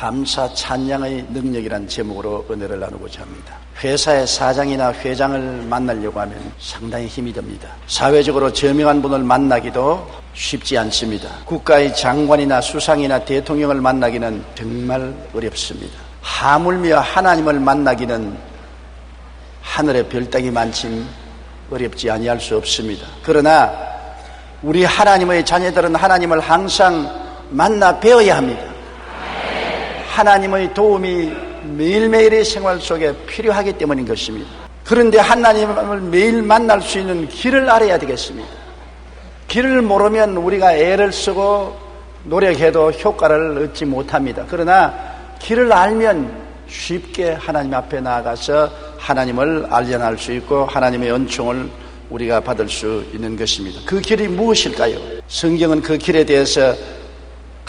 감사 찬양의 능력이란 제목으로 은혜를 나누고자 합니다. 회사의 사장이나 회장을 만나려고 하면 상당히 힘이 듭니다. 사회적으로 저명한 분을 만나기도 쉽지 않습니다. 국가의 장관이나 수상이나 대통령을 만나기는 정말 어렵습니다. 하물며 하나님을 만나기는 하늘의 별따기 만큼 어렵지 아니할 수 없습니다. 그러나 우리 하나님의 자녀들은 하나님을 항상 만나 배워야 합니다. 하나님의 도움이 매일매일의 생활 속에 필요하기 때문인 것입니다. 그런데 하나님을 매일 만날 수 있는 길을 알아야 되겠습니다. 길을 모르면 우리가 애를 쓰고 노력해도 효과를 얻지 못합니다. 그러나 길을 알면 쉽게 하나님 앞에 나아가서 하나님을 알려낼 수 있고 하나님의 은총을 우리가 받을 수 있는 것입니다. 그 길이 무엇일까요? 성경은 그 길에 대해서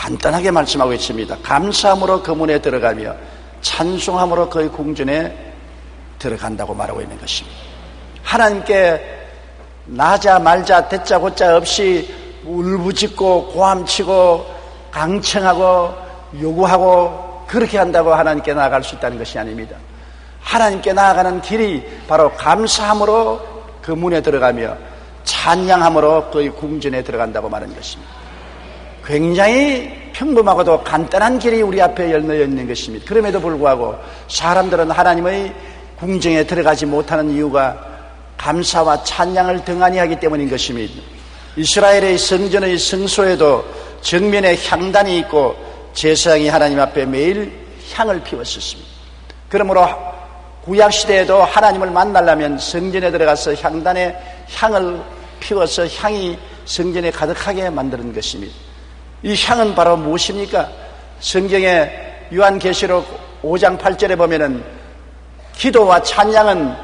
간단하게 말씀하고 있습니다. 감사함으로 그 문에 들어가며 찬송함으로 그의 궁전에 들어간다고 말하고 있는 것입니다. 하나님께 나자 말자 대자 고자 없이 울부짖고 고함치고 강청하고 요구하고 그렇게 한다고 하나님께 나아갈 수 있다는 것이 아닙니다. 하나님께 나아가는 길이 바로 감사함으로 그 문에 들어가며 찬양함으로 그의 궁전에 들어간다고 말하는 것입니다. 굉장히 평범하고도 간단한 길이 우리 앞에 열려 있는 것입니다. 그럼에도 불구하고 사람들은 하나님의 궁정에 들어가지 못하는 이유가 감사와 찬양을 등한히 하기 때문인 것입니다. 이스라엘의 성전의 성소에도 정면에 향단이 있고 제사장이 하나님 앞에 매일 향을 피웠었습니다. 그러므로 구약시대에도 하나님을 만나려면 성전에 들어가서 향단에 향을 피워서 향이 성전에 가득하게 만드는 것입니다. 이 향은 바로 무엇입니까? 성경의 요한계시록 5장 8절에 보면은 기도와 찬양은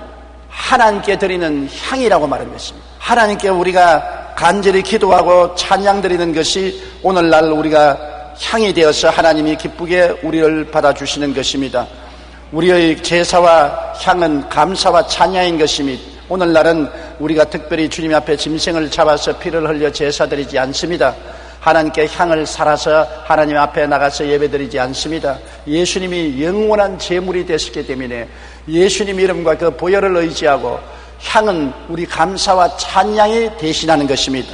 하나님께 드리는 향이라고 말하는 것입니다. 하나님께 우리가 간절히 기도하고 찬양 드리는 것이 오늘날 우리가 향이 되어서 하나님이 기쁘게 우리를 받아주시는 것입니다. 우리의 제사와 향은 감사와 찬양인 것입니다. 오늘날은 우리가 특별히 주님 앞에 짐승을 잡아서 피를 흘려 제사 드리지 않습니다. 하나님께 향을 살아서 하나님 앞에 나가서 예배드리지 않습니다. 예수님이 영원한 제물이 되셨기 때문에 예수님 이름과 그 보혈을 의지하고 향은 우리 감사와 찬양이 대신하는 것입니다.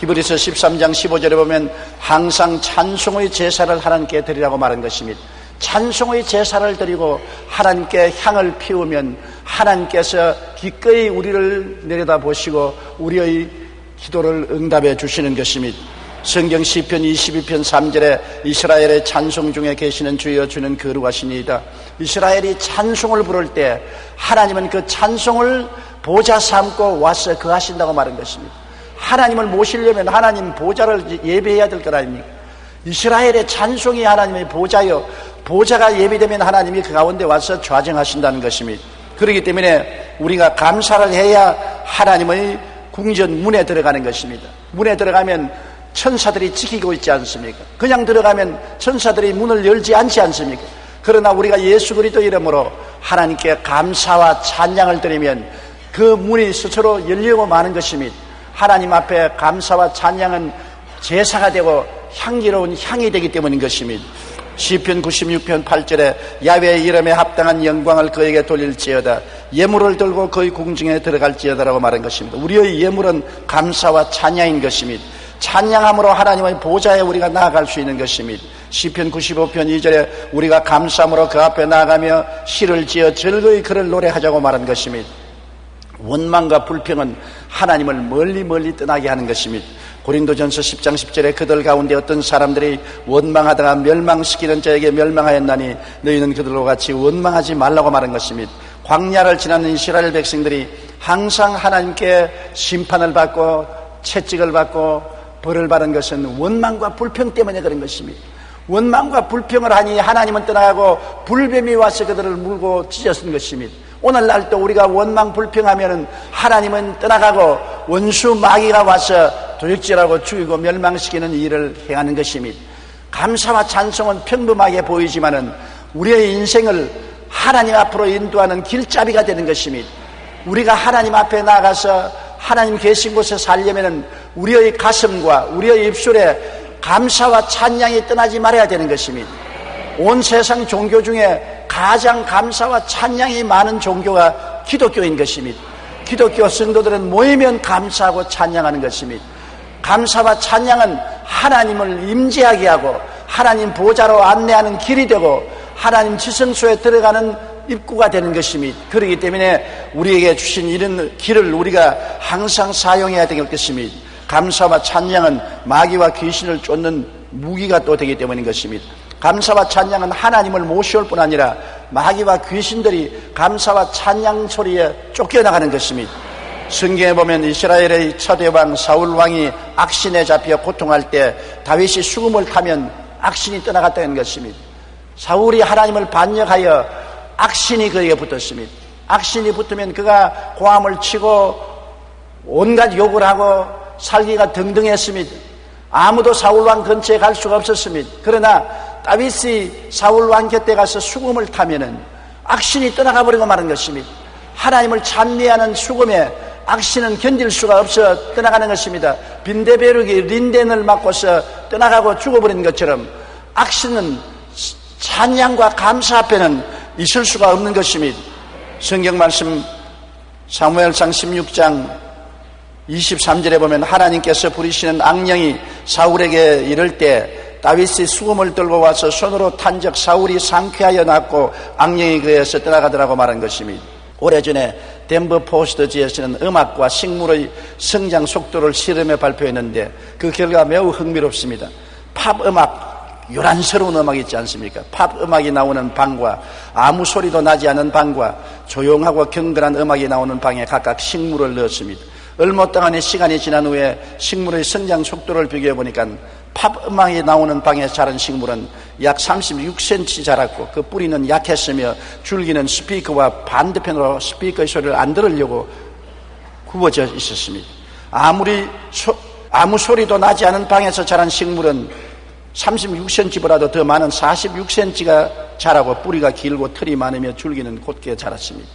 히브리서 13장 15절에 보면 항상 찬송의 제사를 하나님께 드리라고 말한 것입니다. 찬송의 제사를 드리고 하나님께 향을 피우면 하나님께서 기꺼이 우리를 내려다보시고 우리의 기도를 응답해 주시는 것입니다. 성경 시편 22편 3절에 이스라엘의 찬송 중에 계시는 주여 주는 거룩하시니이다. 이스라엘이 찬송을 부를 때 하나님은 그 찬송을 보좌 삼고 와서 거하신다고 말한 것입니다. 하나님을 모시려면 하나님 보좌를 예배해야 될 것 아닙니까? 이스라엘의 찬송이 하나님의 보좌요, 보좌가 예배되면 하나님이 그 가운데 와서 좌정하신다는 것입니다. 그렇기 때문에 우리가 감사를 해야 하나님의 궁전 문에 들어가는 것입니다. 문에 들어가면 천사들이 지키고 있지 않습니까? 그냥 들어가면 천사들이 문을 열지 않지 않습니까? 그러나 우리가 예수 그리스도 이름으로 하나님께 감사와 찬양을 드리면 그 문이 스스로 열리고 마는 것입니다. 하나님 앞에 감사와 찬양은 제사가 되고 향기로운 향이 되기 때문인 것입니다. 시편 96편 8절에 야훼의 이름에 합당한 영광을 그에게 돌릴지어다. 예물을 들고 그의 궁중에 들어갈지어다라고 말한 것입니다. 우리의 예물은 감사와 찬양인 것입니다. 찬양함으로 하나님의 보좌에 우리가 나아갈 수 있는 것입니다. 시편 95편 2절에 우리가 감사함으로 그 앞에 나아가며 시를 지어 즐거이 그를 노래하자고 말한 것입니다. 원망과 불평은 하나님을 멀리 떠나게 하는 것입니다. 고린도전서 10장 10절에 그들 가운데 어떤 사람들이 원망하다가 멸망시키는 자에게 멸망하였나니 너희는 그들과 같이 원망하지 말라고 말한 것입니다. 광야를 지나는 이스라엘 백성들이 항상 하나님께 심판을 받고 채찍을 받고 벌을 받은 것은 원망과 불평 때문에 그런 것입니다. 원망과 불평을 하니 하나님은 떠나가고 불뱀이 와서 그들을 물고 찢었은 것입니다. 오늘날도 우리가 원망 불평하면 하나님은 떠나가고 원수 마귀가 와서 도적질하고 죽이고 멸망시키는 일을 행하는 것입니다. 감사와 찬송은 평범하게 보이지만은 우리의 인생을 하나님 앞으로 인도하는 길잡이가 되는 것입니다. 우리가 하나님 앞에 나가서 하나님 계신 곳에 살려면 우리의 가슴과 우리의 입술에 감사와 찬양이 떠나지 말아야 되는 것입니다. 온 세상 종교 중에 가장 감사와 찬양이 많은 종교가 기독교인 것입니다. 기독교 성도들은 모이면 감사하고 찬양하는 것입니다. 감사와 찬양은 하나님을 임재하게 하고 하나님 보좌로 안내하는 길이 되고 하나님 지성소에 들어가는 입구가 되는 것입니다. 그렇기 때문에 우리에게 주신 이런 길을 우리가 항상 사용해야 될 것입니다. 감사와 찬양은 마귀와 귀신을 쫓는 무기가 또 되기 때문인 것입니다. 감사와 찬양은 하나님을 모시올 뿐 아니라 마귀와 귀신들이 감사와 찬양 소리에 쫓겨나가는 것입니다. 성경에 보면 이스라엘의 첫대왕 사울왕이 악신에 잡혀 고통할 때 다윗이 수금을 타면 악신이 떠나갔다는 것입니다. 사울이 하나님을 반역하여 악신이 그에게 붙었습니다. 악신이 붙으면 그가 고함을 치고 온갖 욕을 하고 살기가 등등했습니다. 아무도 사울왕 근처에 갈 수가 없었습니다. 그러나 다윗이 사울왕 곁에 가서 수금을 타면은 악신이 떠나가 버리고 마는 것입니다. 하나님을 찬미하는 수금에 악신은 견딜 수가 없어 떠나가는 것입니다. 빈대벼룩이 린덴을 맞고서 떠나가고 죽어버린 것처럼 악신은 찬양과 감사 앞에는 있을 수가 없는 것입니다. 성경 말씀 사무엘상 16장 23절에 보면 하나님께서 부리시는 악령이 사울에게 이를 때 다윗이 수금을 들고 와서 손으로 탄적 사울이 상쾌하여 났고 악령이 그에서 떠나가더라고 말한 것입니다. 오래전에 덴버 포스트지에서는 음악과 식물의 성장 속도를 실험해 발표했는데 그 결과 매우 흥미롭습니다. 팝 음악, 요란스러운 음악이 있지 않습니까? 팝 음악이 나오는 방과 아무 소리도 나지 않은 방과 조용하고 경건한 음악이 나오는 방에 각각 식물을 넣었습니다. 얼마 동안의 시간이 지난 후에 식물의 성장 속도를 비교해 보니까 팝 음악이 나오는 방에 자란 식물은 약 36cm 자랐고 그 뿌리는 약했으며 줄기는 스피커와 반대편으로 스피커의 소리를 안 들으려고 굽어져 있었습니다. 아무 소리도 나지 않은 방에서 자란 식물은 36cm보다도 더 많은 46cm가 자라고 뿌리가 길고 털이 많으며 줄기는 곧게 자랐습니다.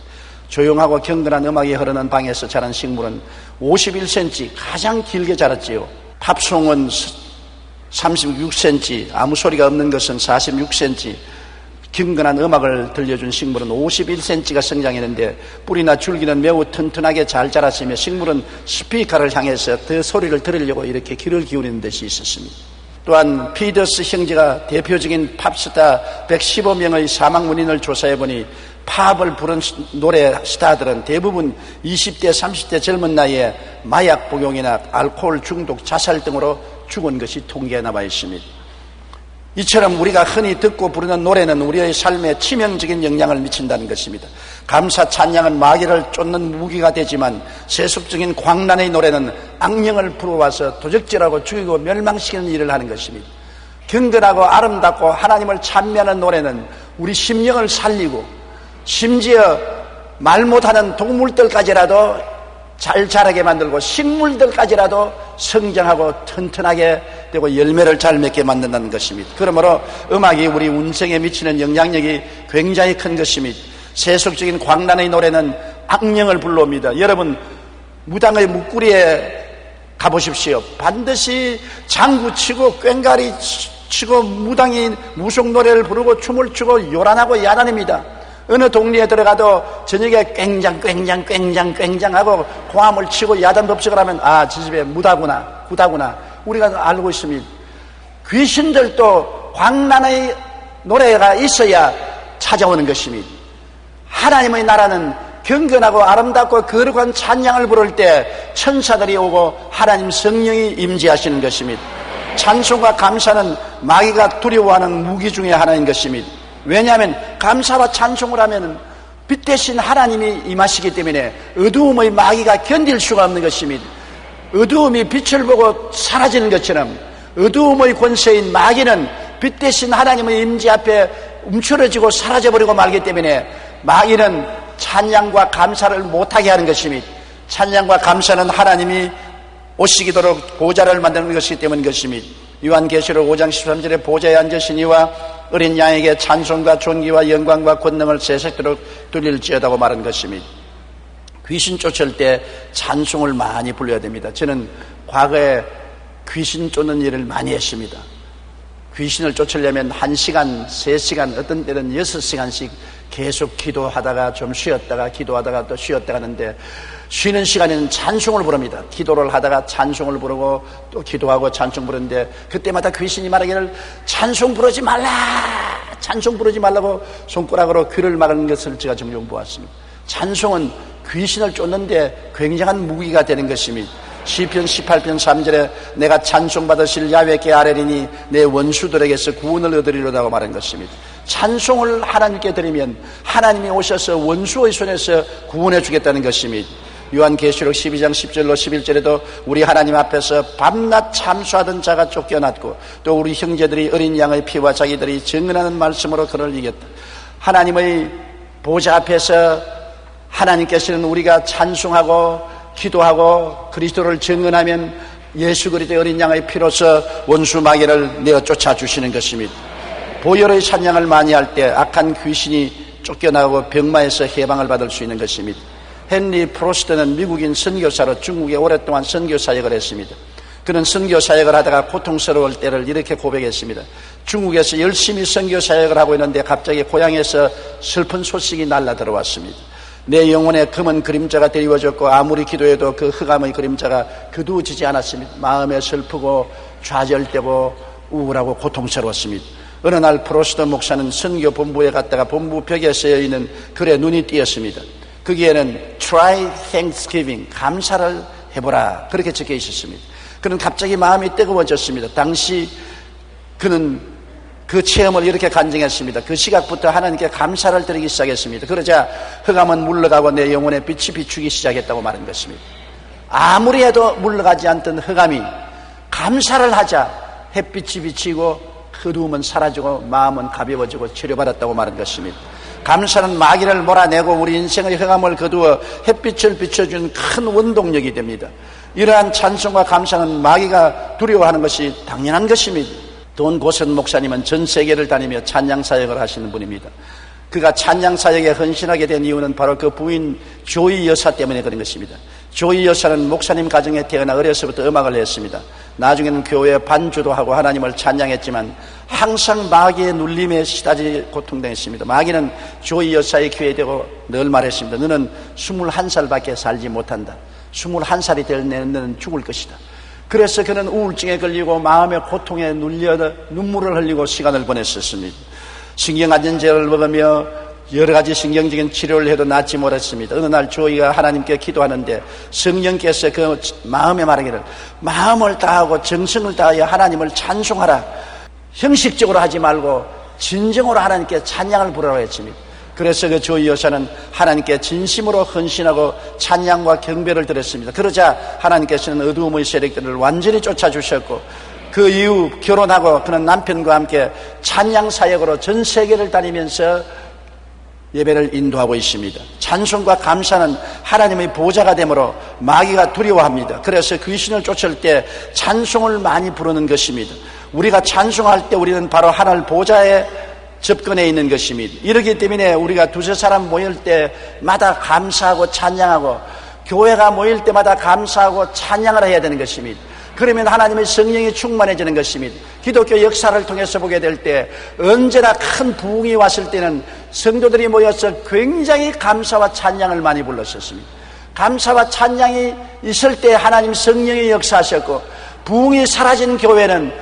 조용하고 경건한 음악이 흐르는 방에서 자란 식물은 51cm 가장 길게 자랐지요. 팝송은 36cm, 아무 소리가 없는 것은 46cm, 경건한 음악을 들려준 식물은 51cm가 성장했는데 뿌리나 줄기는 매우 튼튼하게 잘 자랐으며 식물은 스피커를 향해서 더 소리를 들으려고 이렇게 귀를 기울이는 것이 있었습니다. 또한 피더스 형제가 대표적인 팝스타 115명의 사망문인을 조사해보니 팝을 부른 노래 스타들은 대부분 20대, 30대 젊은 나이에 마약 복용이나 알코올 중독, 자살 등으로 죽은 것이 통계에 남아 있습니다. 이처럼 우리가 흔히 듣고 부르는 노래는 우리의 삶에 치명적인 영향을 미친다는 것입니다. 감사 찬양은 마귀를 쫓는 무기가 되지만 세속적인 광란의 노래는 악령을 불어와서 도적질하고 죽이고 멸망시키는 일을 하는 것입니다. 경건하고 아름답고 하나님을 찬미하는 노래는 우리 심령을 살리고 심지어 말 못하는 동물들까지라도 잘 자라게 만들고 식물들까지라도 성장하고 튼튼하게 되고 열매를 잘 맺게 만든다는 것입니다. 그러므로 음악이 우리 운성에 미치는 영향력이 굉장히 큰 것입니다. 세속적인 광란의 노래는 악령을 불러옵니다. 여러분 무당의 묵구리에 가보십시오. 반드시 장구 치고 꽹가리 치고 무당이 무속 노래를 부르고 춤을 추고 요란하고 야단입니다. 어느 동네에 들어가도 저녁에 꽹장 하고 고함을 치고 야단 법석을 하면 아, 저 집에 무다구나, 구다구나 우리가 알고 있습니다. 귀신들도 광란의 노래가 있어야 찾아오는 것입니다. 하나님의 나라는 경건하고 아름답고 거룩한 찬양을 부를 때 천사들이 오고 하나님 성령이 임재하시는 것입니다. 찬송과 감사는 마귀가 두려워하는 무기 중에 하나인 것입니다. 왜냐하면 감사와 찬송을 하면 빛 대신 하나님이 임하시기 때문에 어두움의 마귀가 견딜 수가 없는 것입니다. 어두움이 빛을 보고 사라지는 것처럼 어두움의 권세인 마귀는 빛 대신 하나님의 임재 앞에 움츠러지고 사라져버리고 말기 때문에 마귀는 찬양과 감사를 못하게 하는 것입니다. 찬양과 감사는 하나님이 오시기도록 보좌를 만드는 것이기 때문인 것입니다. 요한계시록 5장 13절에 보좌에 앉으신 이와 어린 양에게 찬송과 존귀와 영광과 권능을 세세토록 돌릴지어다고 말한 것입니다. 귀신 쫓을 때 찬송을 많이 불러야 됩니다. 저는 과거에 귀신 쫓는 일을 많이 했습니다. 귀신을 쫓으려면 1시간, 3시간, 어떤 때는 6시간씩 계속 기도하다가 좀 쉬었다가 기도하다가 또 쉬었다가 하는데, 쉬는 시간에는 찬송을 부릅니다. 기도를 하다가 찬송을 부르고 또 기도하고 찬송 부르는데, 그때마다 귀신이 말하기를 찬송 부르지 말라, 찬송 부르지 말라고 손가락으로 귀를 막는 것을 제가 종종 보았습니다. 찬송은 귀신을 쫓는데 굉장한 무기가 되는 것입니다. 시편 18편 3절에 내가 찬송받으실 야훼께 아뢰리니 내 원수들에게서 구원을 얻으리로다고 말한 것입니다. 찬송을 하나님께 드리면 하나님이 오셔서 원수의 손에서 구원해 주겠다는 것입니다. 요한계시록 12장 10절로 11절에도 우리 하나님 앞에서 밤낮 참수하던 자가 쫓겨났고 또 우리 형제들이 어린 양의 피와 자기들이 증언하는 말씀으로 그를 이겼다. 하나님의 보좌 앞에서 하나님께서는 우리가 찬송하고 기도하고 그리스도를 증언하면 예수 그리스도의 어린 양의 피로서 원수 마귀를 내어 쫓아주시는 것입니다. 보혈의 찬양을 많이 할 때 악한 귀신이 쫓겨나고 병마에서 해방을 받을 수 있는 것입니다. 헨리 프로스트는 미국인 선교사로 중국에 오랫동안 선교 사역을 했습니다. 그는 선교 사역을 하다가 고통스러울 때를 이렇게 고백했습니다. 중국에서 열심히 선교 사역을 하고 있는데 갑자기 고향에서 슬픈 소식이 날라 들어왔습니다. 내 영혼에 검은 그림자가 드리워졌고 아무리 기도해도 그 흑암의 그림자가 그두어지지 않았습니다. 마음에 슬프고 좌절되고 우울하고 고통스러웠습니다. 어느 날 프로스트 목사는 선교 본부에 갔다가 본부 벽에 쓰여있는 글에 눈이 띄었습니다. 거기에는 Try Thanksgiving, 감사를 해보라, 그렇게 적혀 있었습니다. 그는 갑자기 마음이 뜨거워졌습니다. 당시 그는 그 체험을 이렇게 간증했습니다. 그 시각부터 하나님께 감사를 드리기 시작했습니다. 그러자 흑암은 물러가고 내 영혼의 빛이 비추기 시작했다고 말한 것입니다. 아무리 해도 물러가지 않던 흑암이 감사를 하자 햇빛이 비치고 어두움은 사라지고 마음은 가벼워지고 치료받았다고 말한 것입니다. 감사는 마귀를 몰아내고 우리 인생의 흑암을 거두어 햇빛을 비춰준 큰 원동력이 됩니다. 이러한 찬송과 감사는 마귀가 두려워하는 것이 당연한 것입니다. 돈 고선 목사님은 전 세계를 다니며 찬양 사역을 하시는 분입니다. 그가 찬양 사역에 헌신하게 된 이유는 바로 그 부인 조이 여사 때문에 그런 것입니다. 조이 여사는 목사님 가정에 태어나 어려서부터 음악을 했습니다. 나중에는 교회 반주도 하고 하나님을 찬양했지만 항상 마귀의 눌림에 시다지 고통당했습니다. 마귀는 조이 여사의 귀에 대고 늘 말했습니다. 너는 21살밖에 살지 못한다. 21살이 될 너는 죽을 것이다. 그래서 그는 우울증에 걸리고 마음의 고통에 눌려 눈물을 흘리고 시간을 보냈었습니다. 신경안전제를 먹으며 여러 가지 신경적인 치료를 해도 낫지 못했습니다. 어느 날 조이가 하나님께 기도하는데 성령께서 그 마음에 말하기를 마음을 다하고 정성을 다하여 하나님을 찬송하라. 형식적으로 하지 말고 진정으로 하나님께 찬양을 부르라고 했습니다. 그래서 그 조이 여사는 하나님께 진심으로 헌신하고 찬양과 경배를 드렸습니다. 그러자 하나님께서는 어두움의 세력들을 완전히 쫓아주셨고 그 이후 결혼하고 그는 남편과 함께 찬양 사역으로 전 세계를 다니면서 예배를 인도하고 있습니다. 찬송과 감사는 하나님의 보좌가 되므로 마귀가 두려워합니다. 그래서 귀신을 쫓을 때 찬송을 많이 부르는 것입니다. 우리가 찬송할 때 우리는 바로 하늘 보좌에 접근해 있는 것입니다. 이렇기 때문에 우리가 두세 사람 모일 때마다 감사하고 찬양하고 교회가 모일 때마다 감사하고 찬양을 해야 되는 것입니다. 그러면 하나님의 성령이 충만해지는 것입니다. 기독교 역사를 통해서 보게 될 때 언제나 큰 부흥이 왔을 때는 성도들이 모여서 굉장히 감사와 찬양을 많이 불렀었습니다. 감사와 찬양이 있을 때 하나님 성령이 역사하셨고 부흥이 사라진 교회는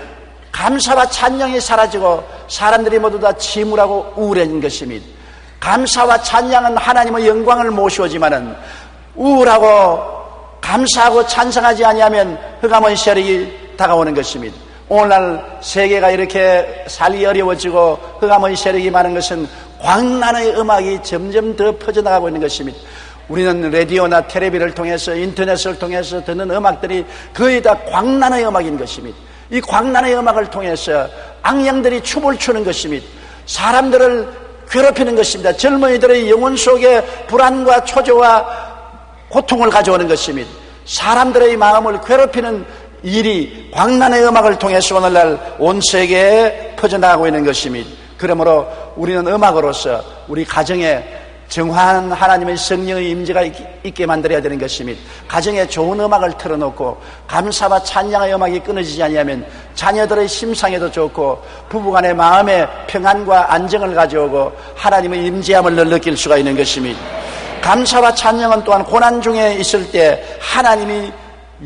감사와 찬양이 사라지고 사람들이 모두 다 침울하고 우울해진 것입니다. 감사와 찬양은 하나님의 영광을 모시오지만은 우울하고 감사하고 찬성하지 아니하면 흑암의 세력이 다가오는 것입니다. 오늘날 세계가 이렇게 살기 어려워지고 흑암의 세력이 많은 것은 광란의 음악이 점점 더 퍼져나가고 있는 것입니다. 우리는 라디오나 텔레비를 통해서 인터넷을 통해서 듣는 음악들이 거의 다 광란의 음악인 것입니다. 이 광란의 음악을 통해서 악령들이 춤을 추는 것입니다. 사람들을 괴롭히는 것입니다. 젊은이들의 영혼 속에 불안과 초조와 고통을 가져오는 것입니다. 사람들의 마음을 괴롭히는 일이 광란의 음악을 통해서 오늘날 온 세계에 퍼져나가고 있는 것입니다. 그러므로 우리는 음악으로서 우리 가정에 정화한 하나님의 성령의 임재가 있게 만들어야 되는 것입니다. 가정에 좋은 음악을 틀어놓고 감사와 찬양의 음악이 끊어지지 아니하면 자녀들의 심상에도 좋고 부부간의 마음의 평안과 안정을 가져오고 하나님의 임재함을 느낄 수가 있는 것입니다. 감사와 찬양은 또한 고난 중에 있을 때 하나님이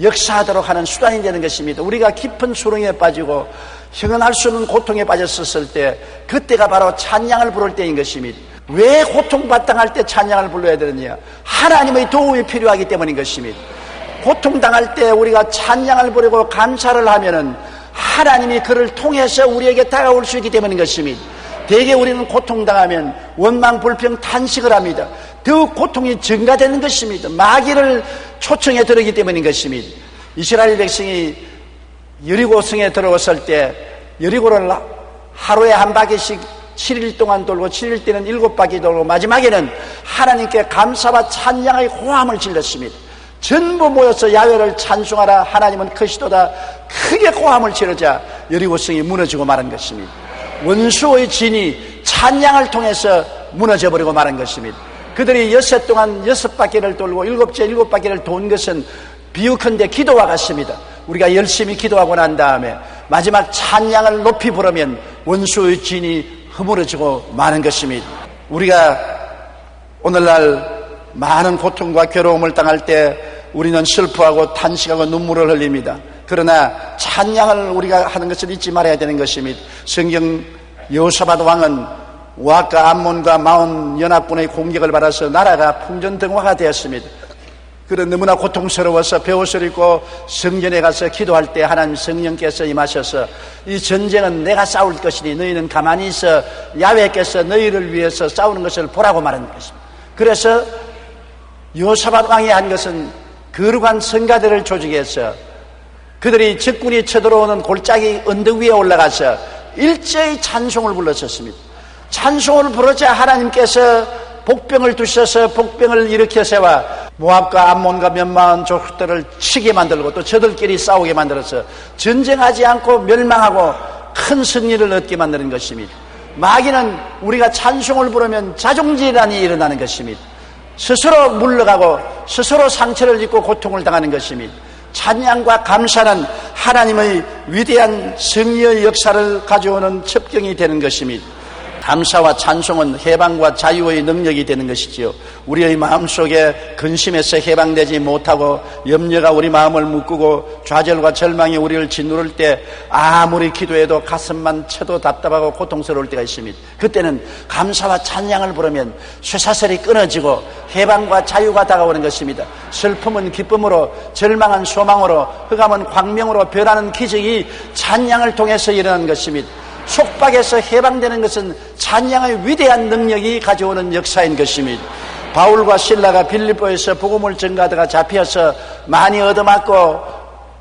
역사하도록 하는 수단이 되는 것입니다. 우리가 깊은 수렁에 빠지고 형언할 수 없는 고통에 빠졌었을 때 그때가 바로 찬양을 부를 때인 것입니다. 왜 고통바탕할 때 찬양을 불러야 되느냐? 하나님의 도움이 필요하기 때문인 것입니다. 고통당할 때 우리가 찬양을 부르고 감사를 하면은 하나님이 그를 통해서 우리에게 다가올 수 있기 때문인 것입니다. 대개 우리는 고통당하면 원망, 불평, 탄식을 합니다. 더욱 고통이 증가되는 것입니다. 마귀를 초청해 들어오기 때문인 것입니다. 이스라엘 백성이 여리고성에 들어왔을 때 여리고를 하루에 한 바퀴씩 7일 동안 돌고 7일 때는 7바퀴 돌고 마지막에는 하나님께 감사와 찬양의 호함을 질렀습니다. 전부 모여서 야훼를 찬송하라 하나님은 크시도다 크게 호함을 지르자 여리고성이 무너지고 마는 것입니다. 원수의 진이 찬양을 통해서 무너져버리고 마는 것입니다. 그들이 엿새 동안 6바퀴를 돌고 7바퀴를 돈 것은 비유컨대 기도와 같습니다. 우리가 열심히 기도하고 난 다음에 마지막 찬양을 높이 부르면 원수의 진이 허물어지고 마는 것입니다. 우리가 오늘날 많은 고통과 괴로움을 당할 때 우리는 슬퍼하고 탄식하고 눈물을 흘립니다. 그러나 찬양을 우리가 하는 것을 잊지 말아야 되는 것입니다. 성경 여호사밧 왕은 모압과 암몬과 마온 연합군의 공격을 받아서 나라가 풍전등화가 되었습니다. 그런 너무나 고통스러워서 베옷을 입고 성전에 가서 기도할 때 하나님 성령께서 임하셔서 이 전쟁은 내가 싸울 것이니 너희는 가만히 있어 야훼께서 너희를 위해서 싸우는 것을 보라고 말하는 것입니다. 그래서 여호사밧 왕이 한 것은 거룩한 성가대를 조직해서 그들이 적군이 쳐들어오는 골짜기 언덕 위에 올라가서 일제히 찬송을 불렀었습니다. 찬송을 부르자 하나님께서 복병을 두셔서 복병을 일으켜 세워 모압과 암몬과 몇 마흔 족속들을 치게 만들고 또 저들끼리 싸우게 만들어서 전쟁하지 않고 멸망하고 큰 승리를 얻게 만드는 것입니다. 마귀는 우리가 찬송을 부르면 자존질환이 일어나는 것입니다. 스스로 물러가고 스스로 상처를 입고 고통을 당하는 것입니다. 찬양과 감사는 하나님의 위대한 승리의 역사를 가져오는 첩경이 되는 것입니다. 감사와 찬송은 해방과 자유의 능력이 되는 것이지요. 우리의 마음속에 근심에서 해방되지 못하고 염려가 우리 마음을 묶고 좌절과 절망이 우리를 짓누를 때 아무리 기도해도 가슴만 쳐도 답답하고 고통스러울 때가 있습니다. 그때는 감사와 찬양을 부르면 쇠사슬이 끊어지고 해방과 자유가 다가오는 것입니다. 슬픔은 기쁨으로, 절망은 소망으로, 흑암은 광명으로 변하는 기적이 찬양을 통해서 일어나는 것입니다. 속박에서 해방되는 것은 찬양의 위대한 능력이 가져오는 역사인 것입니다. 바울과 실라가 빌립보에서 복음을 전가하다가 잡혀서 많이 얻어맞고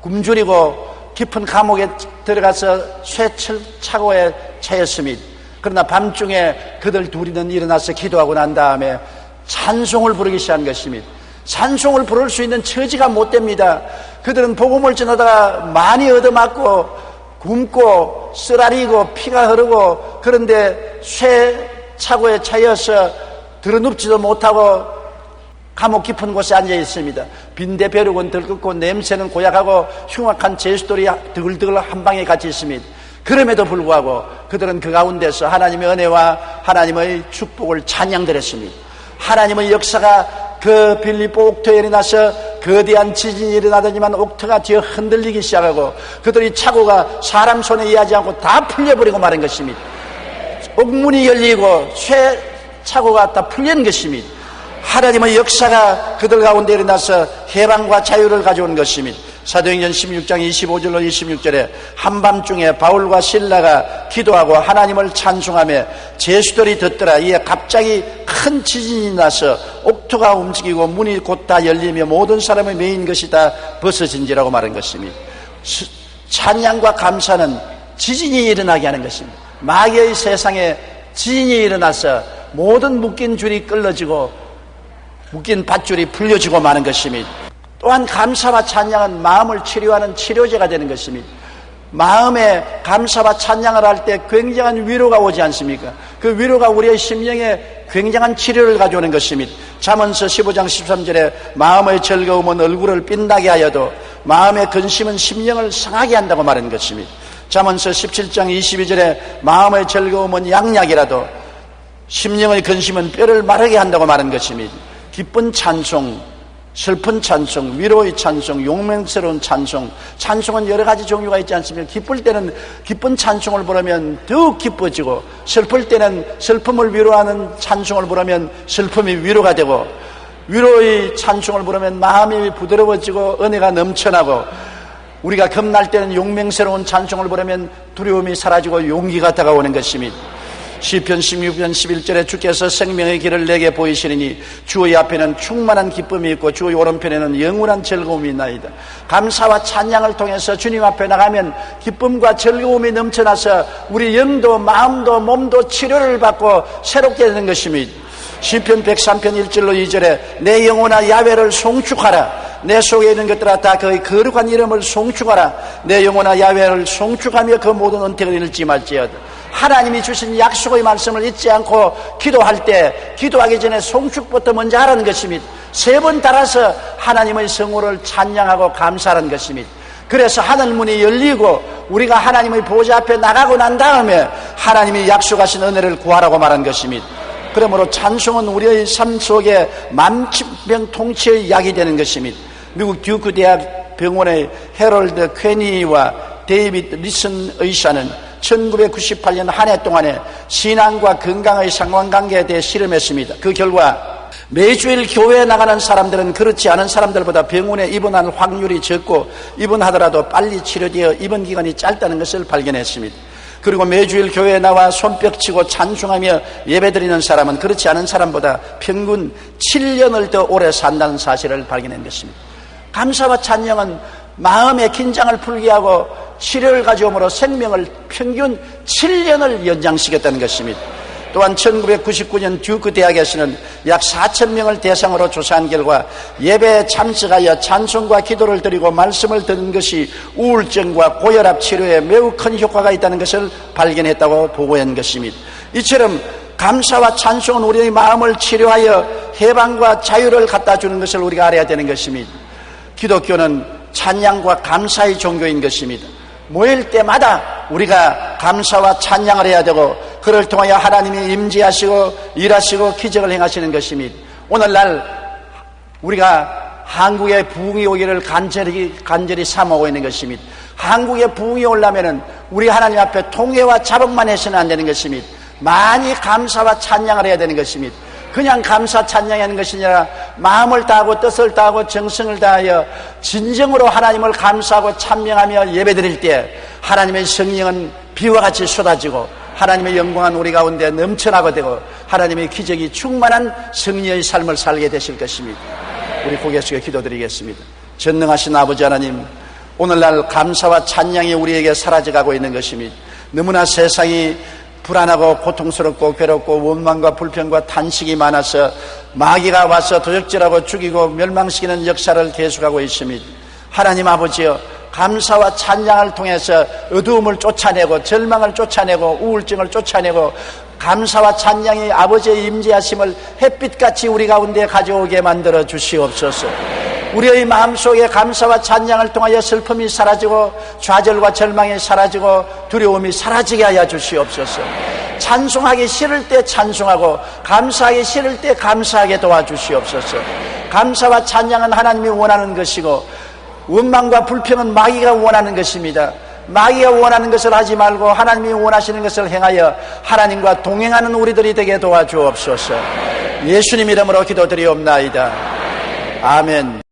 굶주리고 깊은 감옥에 들어가서 쇠철차고에 차였습니다. 그러나 밤중에 그들 둘이는 일어나서 기도하고 난 다음에 찬송을 부르기 시작한 것입니다. 찬송을 부를 수 있는 처지가 못 됩니다. 그들은 복음을 전하다가 많이 얻어맞고 굶고 쓰라리고 피가 흐르고 그런데 쇠차고에 차여서 들어눕지도 못하고 감옥 깊은 곳에 앉아 있습니다. 빈대벼룩은 들끓고 냄새는 고약하고 흉악한 제수들이 드글드글 한 방에 같이 있습니다. 그럼에도 불구하고 그들은 그 가운데서 하나님의 은혜와 하나님의 축복을 찬양드렸습니다. 하나님의 역사가 그 빌립보 옥토에 일어나서 거대한 지진이 일어나더니만 옥토가 뒤에 흔들리기 시작하고 그들이 차고가 사람 손에 의하지 않고 다 풀려버리고 마는 것입니다. 옥문이 열리고 쇠 차고가 다 풀린 것입니다. 하나님의 역사가 그들 가운데 일어나서 해방과 자유를 가져온 것입니다. 사도행전 16장 25절로 26절에 한밤중에 바울과 실라가 기도하고 하나님을 찬송하며 제수들이 듣더라. 이에 갑자기 큰 지진이 나서 옥토가 움직이고 문이 곧 다 열리며 모든 사람의 메인 것이 다 벗어진지라고 말한 것입니다. 찬양과 감사는 지진이 일어나게 하는 것입니다. 마귀의 세상에 지진이 일어나서 모든 묶인 줄이 끌어지고 묶인 밧줄이 풀려지고 마는 것입니다. 또한 감사와 찬양은 마음을 치료하는 치료제가 되는 것입니다. 마음에 감사와 찬양을 할 때 굉장한 위로가 오지 않습니까? 그 위로가 우리의 심령에 굉장한 치료를 가져오는 것입니다. 잠언서 15장 13절에 마음의 즐거움은 얼굴을 빛나게 하여도 마음의 근심은 심령을 상하게 한다고 말하는 것입니다. 잠언서 17장 22절에 마음의 즐거움은 양약이라도 심령의 근심은 뼈를 마르게 한다고 말하는 것입니다. 기쁜 찬송, 슬픈 찬송, 위로의 찬송, 용맹스러운 찬송. 찬송은 여러 가지 종류가 있지 않습니까? 기쁠 때는 기쁜 찬송을 부르면 더욱 기뻐지고, 슬플 때는 슬픔을 위로하는 찬송을 부르면 슬픔이 위로가 되고, 위로의 찬송을 부르면 마음이 부드러워지고 은혜가 넘쳐나고, 우리가 겁날 때는 용맹스러운 찬송을 부르면 두려움이 사라지고 용기가 다가오는 것입니다. 시편 16편 11절에 주께서 생명의 길을 내게 보이시리니 주의 앞에는 충만한 기쁨이 있고 주의 오른편에는 영원한 즐거움이 있나이다. 감사와 찬양을 통해서 주님 앞에 나가면 기쁨과 즐거움이 넘쳐나서 우리 영도 마음도 몸도 치료를 받고 새롭게 되는 것입니다. 시편 103편 1절로 2절에 내 영혼아 야훼를 송축하라. 내 속에 있는 것들아 다 그의 거룩한 이름을 송축하라. 내 영혼아 야훼를 송축하며 그 모든 은택을 잃지 말지어다. 하나님이 주신 약속의 말씀을 잊지 않고 기도할 때 기도하기 전에 송축부터 먼저 하라는 것입니다. 3번 달아서 하나님의 성호를 찬양하고 감사하는 것입니다. 그래서 하늘문이 열리고 우리가 하나님의 보좌 앞에 나가고 난 다음에 하나님이 약속하신 은혜를 구하라고 말한 것입니다. 그러므로 찬송은 우리의 삶 속에 만병 통치의 약이 되는 것입니다. 미국 듀크 대학 병원의 해럴드 퀘니와 데이비드 리슨 의사는 1998년 한 해 동안에 신앙과 건강의 상관관계에 대해 실험했습니다. 그 결과 매주일 교회에 나가는 사람들은 그렇지 않은 사람들보다 병원에 입원할 확률이 적고 입원하더라도 빨리 치료되어 입원 기간이 짧다는 것을 발견했습니다. 그리고 매주일 교회에 나와 손뼉치고 찬송하며 예배드리는 사람은 그렇지 않은 사람보다 평균 7년을 더 오래 산다는 사실을 발견한 것입니다. 감사와 찬양은 마음의 긴장을 풀게 하고 치료를 가져오므로 생명을 평균 7년을 연장시켰다는 것입니다. 또한 1999년 듀크 대학에서는 약 4,000명을 대상으로 조사한 결과 예배에 참석하여 찬송과 기도를 드리고 말씀을 듣는 것이 우울증과 고혈압 치료에 매우 큰 효과가 있다는 것을 발견했다고 보고한 것입니다. 이처럼 감사와 찬송은 우리의 마음을 치료하여 해방과 자유를 갖다 주는 것을 우리가 알아야 되는 것입니다. 기독교는 찬양과 감사의 종교인 것입니다. 모일 때마다 우리가 감사와 찬양을 해야 되고 그를 통하여 하나님이 임재하시고 일하시고 기적을 행하시는 것입니다. 오늘날 우리가 한국의 부흥이 오기를 간절히 삼아오고 있는 것입니다. 한국의 부흥이 오려면 우리 하나님 앞에 통회와 자복만 해서는 안 되는 것입니다. 많이 감사와 찬양을 해야 되는 것입니다. 그냥 감사 찬양하는 것이 아니라 마음을 다하고 뜻을 다하고 정성을 다하여 진정으로 하나님을 감사하고 찬명하며 예배드릴 때 하나님의 성령은 비와 같이 쏟아지고 하나님의 영광은 우리 가운데 넘쳐나게 되고 하나님의 기적이 충만한 승리의 삶을 살게 되실 것입니다. 우리 고개 숙여 기도드리겠습니다. 전능하신 아버지 하나님, 오늘날 감사와 찬양이 우리에게 사라져가고 있는 것입니다. 너무나 세상이 불안하고 고통스럽고 괴롭고 원망과 불평과 탄식이 많아서 마귀가 와서 도적질하고 죽이고 멸망시키는 역사를 계속하고 있습니다. 하나님 아버지여, 감사와 찬양을 통해서 어두움을 쫓아내고 절망을 쫓아내고 우울증을 쫓아내고 감사와 찬양이 아버지의 임재하심을 햇빛같이 우리 가운데 가져오게 만들어 주시옵소서. 우리의 마음속에 감사와 찬양을 통하여 슬픔이 사라지고 좌절과 절망이 사라지고 두려움이 사라지게 하여 주시옵소서. 찬송하기 싫을 때 찬송하고 감사하기 싫을 때 감사하게 도와주시옵소서. 감사와 찬양은 하나님이 원하는 것이고 원망과 불평은 마귀가 원하는 것입니다. 마귀가 원하는 것을 하지 말고 하나님이 원하시는 것을 행하여 하나님과 동행하는 우리들이 되게 도와주옵소서. 예수님 이름으로 기도드리옵나이다. 아멘.